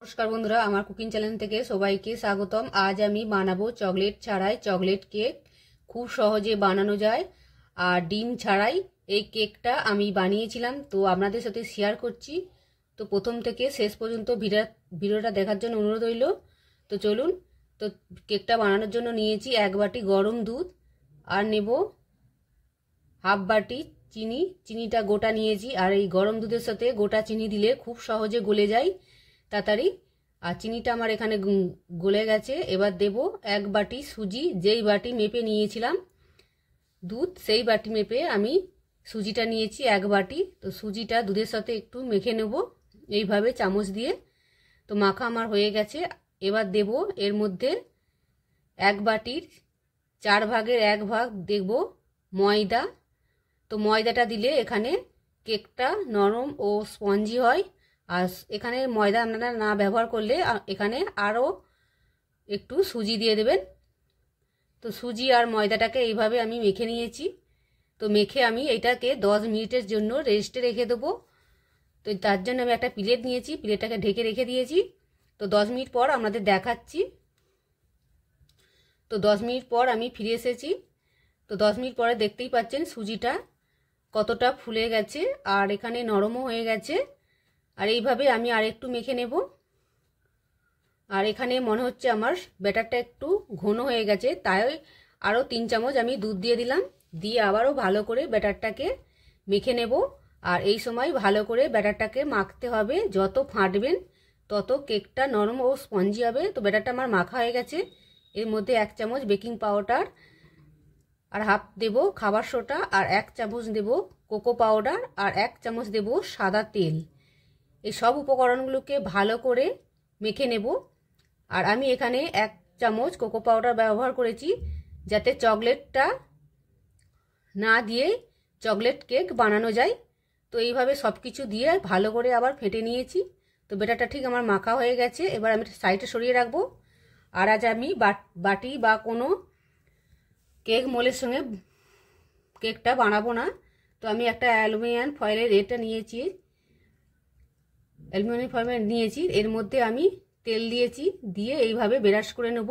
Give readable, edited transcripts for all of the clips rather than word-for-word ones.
নমস্কার বন্ধুরা, আমার কুকিং চ্যানেল থেকে সবাইকে স্বাগতম। আজ আমি বানাবো চকলেট ছাড়াই চকলেট কেক। খুব সহজে বানানো যায় আর ডিম ছাড়াই এই কেকটা আমি বানিয়েছিলাম, তো আপনাদের সাথে শেয়ার করছি। তো প্রথম থেকে শেষ পর্যন্ত ভিডিওটা দেখার জন্য অনুরোধ রইল। তো চলুন। তো কেকটা বানানোর জন্য নিয়েছি 1 বাটি গরম দুধ আর নেব হাফ বাটি চিনি। চিনিটা গোটা নিয়েছি, আর এই গরম দুধের সাথে গোটা চিনি দিলে খুব সহজে গলে যায় তাড়াতাড়ি। আর চিনিটা আমার এখানে গলে গেছে। এবার দেব 1 বাটি সুজি। যেই বাটি মেপে নিয়েছিলাম দুধ, সেই বাটি মেপে আমি সুজিটা নিয়েছি 1 বাটি। তো সুজিটা দুধের সাথে একটু মেখে নেব এইভাবে চামচ দিয়ে। তো মাখা আমার হয়ে গেছে। এবার দেব এর মধ্যে 1 বাটির 4 ভাগের 1 ভাগ দেব ময়দা। তো ময়দাটা দিলে এখানে কেকটা নরম ও স্পঞ্জি হয়। আর এখানে ময়দা আপনারা না ব্যবহার করলে এখানে আরও একটু সুজি দিয়ে দেবেন। তো সুজি আর ময়দাটাকে এইভাবে আমি মেখে নিয়েছি। তো মেখে আমি এটাকে 10 মিনিটের জন্য রেস্টে রেখে দেবো। তো তার জন্য আমি একটা প্লেট নিয়েছি, প্লেটটাকে ঢেকে রেখে দিয়েছি। তো 10 মিনিট পর আপনাদের দেখাচ্ছি। তো 10 মিনিট পর আমি ফিরে এসেছি। তো 10 মিনিট পরে দেখতেই পাচ্ছেন সুজিটা কতটা ফুলে গেছে আর এখানে নরমও হয়ে গেছে। আর এইভাবে আমি আর একটু মেখে নেব। আর এখানে মনে হচ্ছে আমার ব্যাটারটা একটু ঘন হয়ে গেছে, তাই আরও 3 চামচ আমি দুধ দিয়ে দিলাম। দিয়ে আবারও ভালো করে ব্যাটারটাকে মেখে নেব। আর এই সময় ভালো করে ব্যাটারটাকে মাখতে হবে। যত ফাটবেন তত কেকটা নরম ও স্পঞ্জি হবে। তো ব্যাটারটা আমার মাখা হয়ে গেছে। এর মধ্যে 1 চামচ বেকিং পাউডার আর হাফ দেব খাবার সোডা, আর 1 চামচ দেব কোকো পাউডার, আর 1 চামচ দেব সাদা তেল। এই সব উপকরণগুলোকে ভালো করে মেখে নেব। আর আমি এখানে 1 চামচ কোকো পাউডার ব্যবহার করেছি, যাতে চকলেটটা না দিয়ে চকলেট কেক বানানো যায়। তো এইভাবে সব কিছু দিয়ে ভালো করে আবার ফেটে নিয়েছি। তো ব্যাটারটা ঠিক আমার মাখা হয়ে গেছে। এবার আমি সাইডে সরিয়ে রাখবো। আর আজ আমি বাটি বা কোনো কেক মোলের সঙ্গে কেকটা বানাবো না। তো আমি একটা অ্যালুমিনিয়াম ফয়েলের এটা নিয়েছি, অ্যালুমিনিয়াম ফয়েল নিয়েছি। এর মধ্যে আমি তেল দিয়েছি, দিয়ে এইভাবে ব্রাশ করে নেব।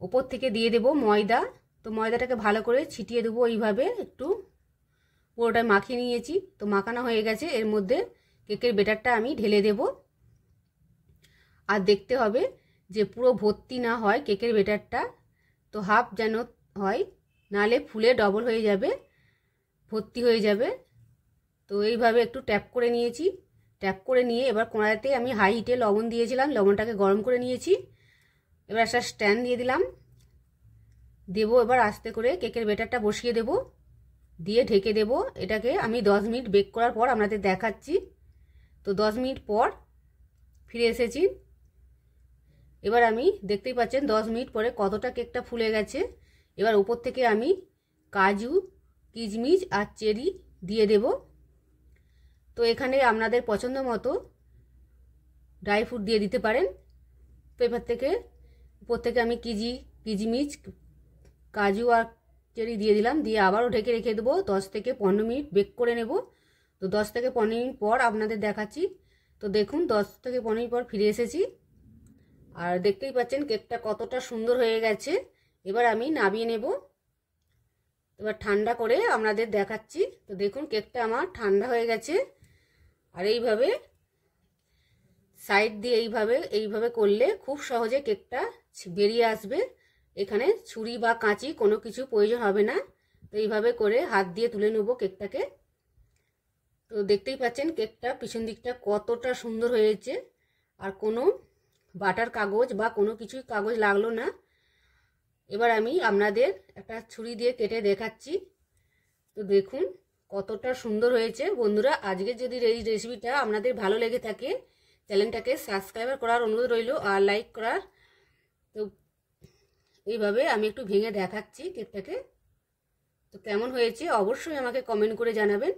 উপর থেকে দিয়ে দেব ময়দা। তো ময়দাটাকে ভালো করে ছিটিয়ে দেবো এইভাবে, একটু পুরোটা মাখিয়ে নিয়েছি। তো মাখানো হয়ে গেছে। এর মধ্যে কেকের ব্যাটারটা আমি ঢেলে দেব। আর দেখতে হবে যে পুরো ভর্তি না হয় কেকের ব্যাটারটা, তো হাফ যেন হয়, নালে ফুলে ডবল হয়ে যাবে, ভর্তি হয়ে যাবে। তো এইভাবে একটু ট্যাপ করে নিয়েছি। ট্যাপ করে নিয়ে এবার কড়াইতে আমি হাই হিটে লবণ দিয়েছিলাম, লবণটাকে গরম করে নিয়েছি। এবার একটা স্ট্যান্ড দিয়ে দিলাম। দেবো এবার আস্তে করে কেকের ব্যাটারটা বসিয়ে দেব, দিয়ে ঢেকে দেব। এটাকে আমি 10 মিনিট বেক করার পর আপনাদের দেখাচ্ছি। তো 10 মিনিট পর ফিরে এসেছি। এবার আমি দেখতেই পাচ্ছেন 10 মিনিট পরে কতটা কেকটা ফুলে গেছে। এবার উপর থেকে আমি কাজু, কিশমিশ আর চেরি দিয়ে দেব। তো এখানে আপনাদের পছন্দ মতো ড্রাই ফ্রুট দিয়ে দিতে পারেন। তো এবার থেকে উপর থেকে আমি কিশমিশ, কাজু আর চেরি দিয়ে দিলাম। দিয়ে আবারও ঢেকে রেখে দেবো 10 থেকে 15 মিনিট বেক করে নেব। তো 10 থেকে 15 মিনিট পর আপনাদের দেখাচ্ছি। তো দেখুন 10 থেকে 15 মিনিট পর ফিরে এসেছি। আর দেখতেই পাচ্ছেন কেকটা কতটা সুন্দর হয়ে গেছে। এবার আমি নামিয়ে নেব। এবার ঠান্ডা করে আপনাদের দেখাচ্ছি। তো দেখুন কেকটা আমার ঠান্ডা হয়ে গেছে। আর এইভাবে সাইড দিয়ে এইভাবে করলে খুব সহজে কেকটা বেরিয়ে আসবে। এখানে ছুরি বা কাঁচি কোনো কিছু প্রয়োজন হবে না। তো এইভাবে করে হাত দিয়ে তুলে নেব কেকটাকে। তো দেখতেই পাচ্ছেন কেকটা পিছন দিকটা কতটা সুন্দর হয়েছে। আর কোনো বাটার কাগজ বা কোনো কিছুই কাগজ লাগলো না। এবার আমি আপনাদের একটা ছুরি দিয়ে কেটে দেখাচ্ছি। তো দেখুন কতটা সুন্দর হয়েছে। বন্ধুরা, আজকে যদি এই রেসিপিটা আপনাদের ভালো লেগে থাকে, চ্যানেলটাকে সাবস্ক্রাইব করার অনুরোধ রইল আর লাইক করার। তো এইভাবে আমি একটু ভেঙে দেখাচ্ছি কেকটাকে। তো কেমন হয়েছে অবশ্যই আমাকে কমেন্ট করে জানাবেন।